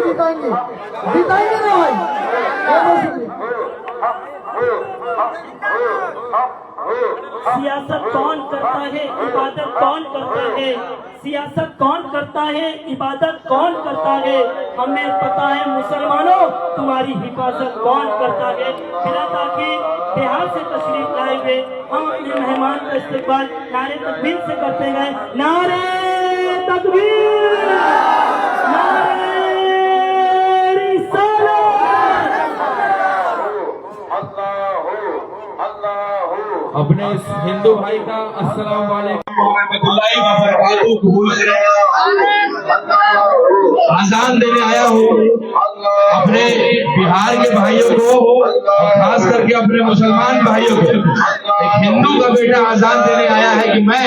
जिताएंगे, जिताएंगे ना भाई। सियासत कौन करता है, इबादत कौन करता है। सियासत कौन करता है, इबादत कौन करता है। हमें पता है मुसलमानों, तुम्हारी हिफाजत कौन करता है। फिर ताकि बिहार से तशरीफ लाए हुए हम अपने मेहमान का इस्तकबाल नारे तकबीर से करते गए। नारे तकबीर, नारे रिसालत। अपने इस हिंदू भाई का अस्सलाम वालेकुम आजान देने आया हूँ अपने बिहार के भाइयों को, खास करके अपने मुसलमान भाइयों को। एक हिंदू का बेटा आजान देने आया है कि मैं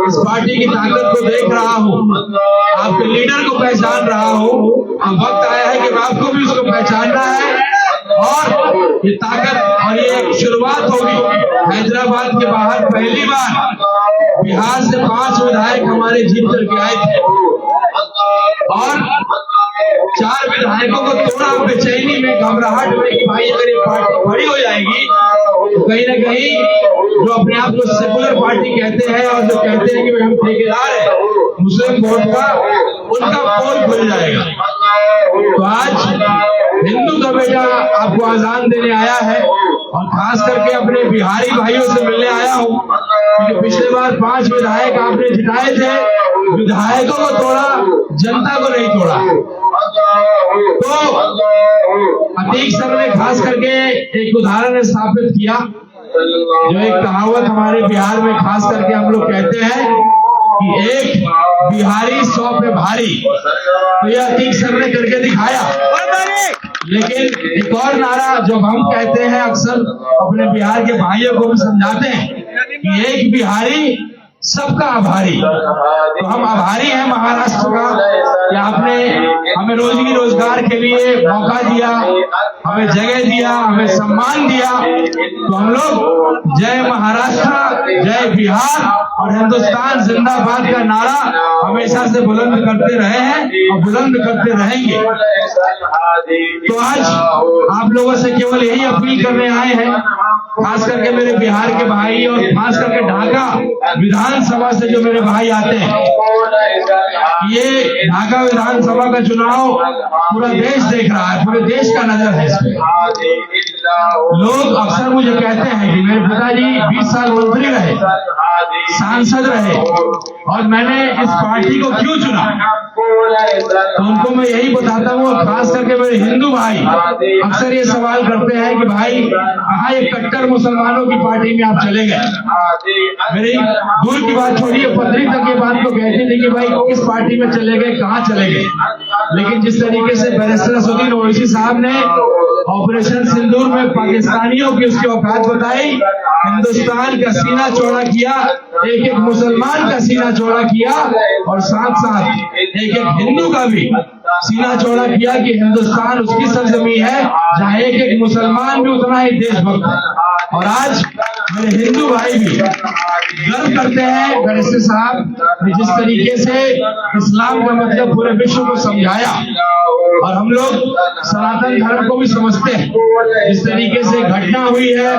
इस पार्टी की ताकत को देख रहा हूँ, आपके लीडर को पहचान रहा हूँ। अब वक्त आया है कि आपको भी उसको पहचानना है और ये ताकत और ये एक शुरुआत होगी। हैदराबाद के बाहर पहली बार बिहार से 5 विधायक हमारे जीत करके आए थे और 4 विधायकों को तोड़ा बेचैनी में, घबराहट में कि भाई अगर ये पार्टी बड़ी हो जाएगी तो कहीं ना कहीं जो अपने आप को सेकुलर पार्टी कहते हैं और जो कहते हैं कि हम ठेकेदार हैं मुस्लिम वोट का, उनका पोल खुल जाएगा। तो आज हिंदू का बेटा आपको आजान देने आया है और खास करके अपने बिहारी भाइयों से मिलने आया हूँ, क्योंकि पिछले बार 5 विधायक आपने जिताए थे, विधायकों को तोड़ा, जनता को नहीं तोड़ा। तो अतीक सर ने खास करके एक उदाहरण स्थापित किया, जो एक कहावत हमारे बिहार में खास करके हम लोग कहते हैं कि एक बिहारी 100 पे भारी। तो यह अतीक सर ने करके दिखाया। लेकिन एक और नारा जो हम कहते हैं अक्सर अपने बिहार के भाइयों को भी समझाते हैं कि एक बिहारी सबका आभारी। तो हम आभारी हैं महाराष्ट्र का कि आपने हमें रोजगार के लिए मौका दिया, हमें जगह दिया, हमें सम्मान दिया। तो हम लोग जय महाराष्ट्र, जय बिहार और हिंदुस्तान जिंदाबाद का नारा हमेशा से बुलंद करते रहे हैं और बुलंद करते रहेंगे। तो आज आप लोगों से केवल यही अपील करने आए हैं, खास करके मेरे बिहार के भाई और खास करके ढाका विधानसभा से जो मेरे भाई आते हैं। ये ढाका विधानसभा का चुनाव पूरा देश देख रहा है, पूरे देश का नजर है इसमें। लोग अक्सर मुझे कहते हैं कि मेरे पिताजी 20 साल मंत्री रहे, सांसद रहे और मैंने इस पार्टी को क्यों चुना। तो उनको मैं यही बताता हूँ, खास करके मेरे हिंदू भाई अक्सर ये सवाल करते हैं कि भाई कहाँ ये कट्टर मुसलमानों की पार्टी में आप चले गए। मेरी दूर की बात छोड़िए, पत्री तक ये बात तो कहती थी कि भाई किस पार्टी में चले गए, कहाँ चले गए। लेकिन जिस तरीके से बैरिस्टर असदुद्दीन ओवैसी साहब ने ऑपरेशन सिंदूर में पाकिस्तानियों की उसकी औकात बताई, हिंदुस्तान का सीना चौड़ा किया, एक एक मुसलमान का सीना चौड़ा किया और साथ साथ एक एक हिंदू का भी सीना चौड़ा किया कि हिंदुस्तान उसकी सरजमीन है जहाँ एक एक मुसलमान भी उतना ही देशभक्त है। और आज मेरे हिंदू भाई भी गर्व करते हैं बैरिस्टर साहब ने जिस तरीके से इस्लाम का मतलब पूरे विश्व को समझाया और हम लोग सनातन धर्म को भी समझते हैं। जिस तरीके से घटना हुई है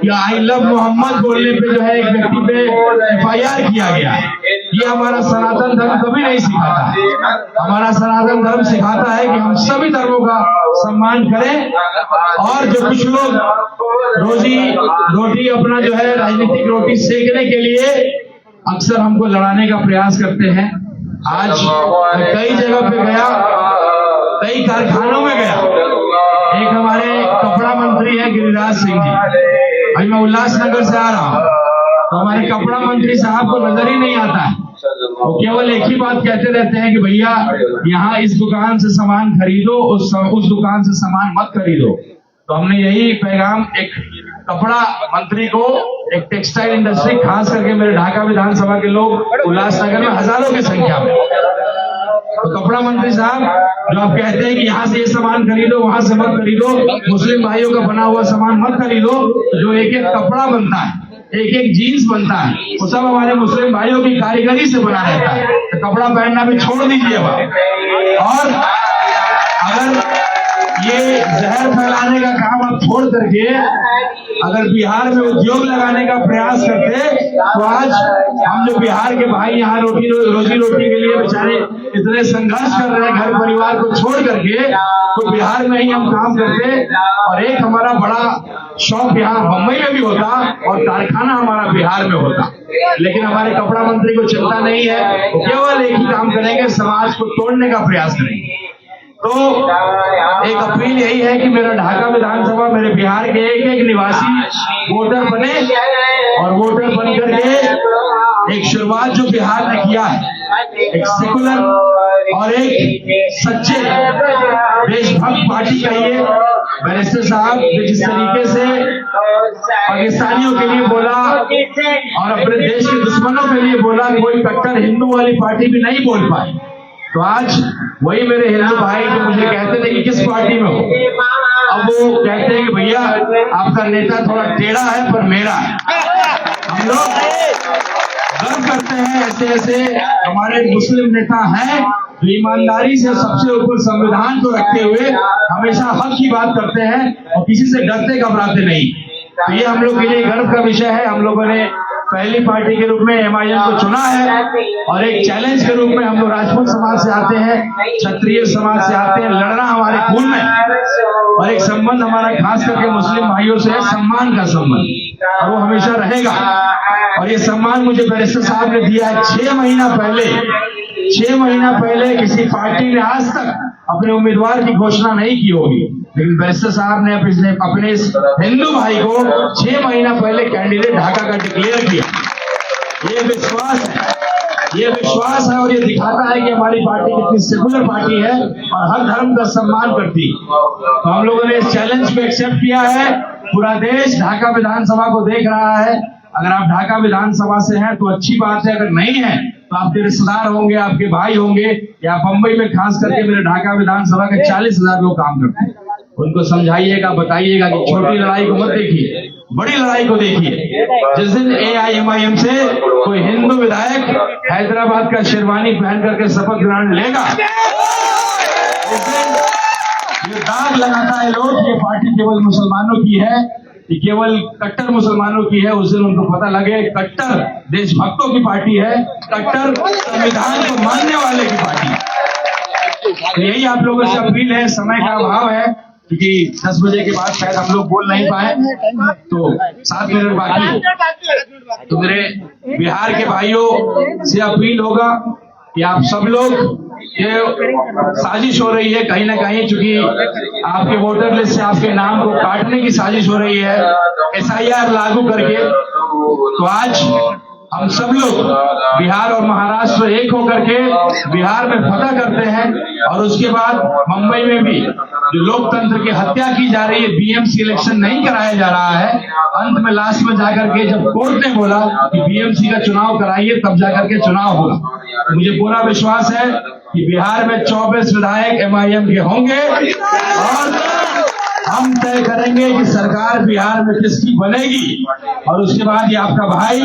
कि आई लव मोहम्मद बोलने पे जो है एक व्यक्ति पे FIR किया गया, ये हमारा सनातन धर्म कभी नहीं सिखाता। हमारा सनातन धर्म सिखाता है कि हम सभी धर्मों का सम्मान करें और जो कुछ लोग रोटी अपना जो है राजनीतिक रोटी सेकने के लिए अक्सर हमको लड़ाने का प्रयास करते हैं। आज मैं कई जगह पे गया, कई कारखानों में गया। एक हमारे कपड़ा मंत्री है गिरिराज सिंह जी, अभी मैं उल्लासनगर से आ रहा हूँ, तो हमारे कपड़ा मंत्री साहब को नजर ही नहीं आता है। वो केवल एक ही बात कहते रहते हैं कि भैया यहाँ इस दुकान से सामान खरीदो, उस दुकान से सामान मत खरीदो। तो हमने यही पैगाम एक कपड़ा मंत्री को, एक टेक्सटाइल इंडस्ट्री, खास करके मेरे ढाका विधानसभा के लोग उल्लासनगर में हजारों की संख्या में, तो कपड़ा मंत्री साहब जो आप कहते हैं कि यहाँ से ये सामान खरीदो, वहां से मत खरीदो, मुस्लिम भाइयों का बना हुआ सामान मत खरीदो, जो एक एक कपड़ा बनता है, एक एक जीन्स बनता है, वो सब हमारे मुस्लिम भाइयों की कारीगरी से बना रहता है। तो कपड़ा पहनना भी छोड़ दीजिए और अगर ये जहर फैलाने का काम आप छोड़ करके अगर बिहार में उद्योग लगाने का प्रयास करते तो आज हम जो बिहार के भाई यहाँ रोजी रोटी के लिए बेचारे इतने संघर्ष कर रहे हैं घर परिवार को छोड़ करके, तो बिहार में ही हम काम करते और एक हमारा बड़ा शौक यहाँ बम्बई में भी होता और कारखाना हमारा बिहार में होता। लेकिन हमारे कपड़ा मंत्री को चिंता नहीं है, वो केवल एक ही काम करेंगे, समाज को तोड़ने का प्रयास करेंगे। तो एक अपील यही है कि मेरा ढाका विधानसभा मेरे बिहार के एक एक निवासी वोटर बने और वोटर बन करके एक शुरुआत जो बिहार ने किया है, एक सेकुलर और एक सच्चे देशभक्त पार्टी कहिए। बैरिस्टर साहब ने जिस तरीके से पाकिस्तानियों के लिए बोला और अपने देश के दुश्मनों के लिए बोला, कोई कट्टर हिंदू वाली पार्टी भी नहीं बोल पाई। तो आज वही मेरे हिंदू भाई जो मुझे कहते थे कि किस पार्टी में हो, अब वो कहते हैं कि भैया आपका नेता थोड़ा टेढ़ा है पर मेरा है। हम लोग गर्व करते हैं ऐसे ऐसे हमारे मुस्लिम नेता हैं जो ईमानदारी से सबसे ऊपर संविधान को रखते हुए हमेशा हक की बात करते हैं और किसी से डरते घबराते नहीं। तो ये हम लोग के लिए गर्व का विषय है। हम लोगों ने पहली पार्टी के रूप में MIM को चुना है और एक चैलेंज के रूप में हम लोग राजपूत समाज से आते हैं, क्षत्रिय समाज से आते हैं, लड़ना हमारे खून में और एक संबंध हमारा खास करके मुस्लिम भाइयों से है, सम्मान का संबंध, और वो हमेशा रहेगा। और ये सम्मान मुझे बैरिस्टर साहब ने दिया है 6 महीना पहले किसी पार्टी ने आज तक अपने उम्मीदवार की घोषणा नहीं की होगी, लेकिन बैरिस्टर साहब ने अपने इस हिंदू भाई को 6 महीना पहले कैंडिडेट ढाका का डिक्लेयर किया। ये विश्वास है और ये दिखाता है कि हमारी पार्टी कितनी सेकुलर पार्टी है और हर धर्म का सम्मान करती है। तो हम लोगों ने इस चैलेंज को एक्सेप्ट किया है। पूरा देश ढाका विधानसभा को देख रहा है। अगर आप ढाका विधानसभा से हैं तो अच्छी बात है, अगर नहीं है तो आपके रिश्तेदार होंगे, आपके भाई होंगे, या बम्बई में खास करके मेरे ढाका विधानसभा के 40,000 लोग काम करते हैं। उनको समझाइएगा, बताइएगा कि छोटी लड़ाई को मत देखिए, बड़ी लड़ाई को देखिए। जिस दिन AIMIM से कोई हिंदू विधायक हैदराबाद का शेरवानी पहन करके शपथ ग्रहण लेगा, उस दिन ये दाग लगाता है लोग, ये पार्टी केवल मुसलमानों की है, ये केवल कट्टर मुसलमानों की है। उस दिन उनको पता लगे कट्टर देशभक्तों की पार्टी है, कट्टर संविधान को मानने वाले की पार्टी है। तो यही आप लोगों से अपील है। समय का अभाव है क्योंकि 10 बजे के बाद शायद हम लोग बोल नहीं पाए, तो 7 मिनट बाकी। तो मेरे बिहार के भाइयों से अपील होगा कि आप सब लोग, ये साजिश हो रही है कहीं ना कहीं, चूंकि आपके वोटर लिस्ट से आपके नाम को काटने की साजिश हो रही है SIR लागू करके। तो आज हम सब लोग बिहार और महाराष्ट्र एक होकर के बिहार में फतह करते हैं और उसके बाद मुंबई में भी जो लोकतंत्र की हत्या की जा रही है, BMC इलेक्शन नहीं कराया जा रहा है। अंत में लास्ट में जाकर के जब कोर्ट ने बोला कि BMC का चुनाव कराइए, तब जाकर के चुनाव होगा। मुझे पूरा विश्वास है कि बिहार में 24 विधायक MIM के होंगे और हम तय करेंगे कि सरकार बिहार में किसकी बनेगी। और उसके बाद ये आपका भाई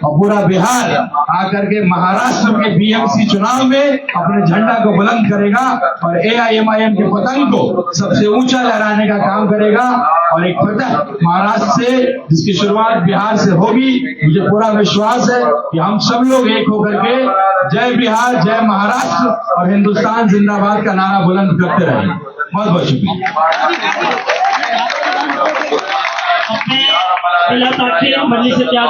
और पूरा बिहार आकर के महाराष्ट्र के BMC चुनाव में अपने झंडा को बुलंद करेगा और AIMIM के पतंग को सबसे ऊंचा लहराने का काम करेगा। और एक फतह महाराष्ट्र से, जिसकी शुरुआत बिहार से होगी, मुझे पूरा विश्वास है कि हम सब लोग एक होकर के जय बिहार, जय महाराष्ट्र और हिंदुस्तान जिंदाबाद का नारा बुलंद करते रहेंगे। बहुत बहुत शुक्रिया। अपने जिला साथी मजलिस-ए-इत्तेहाद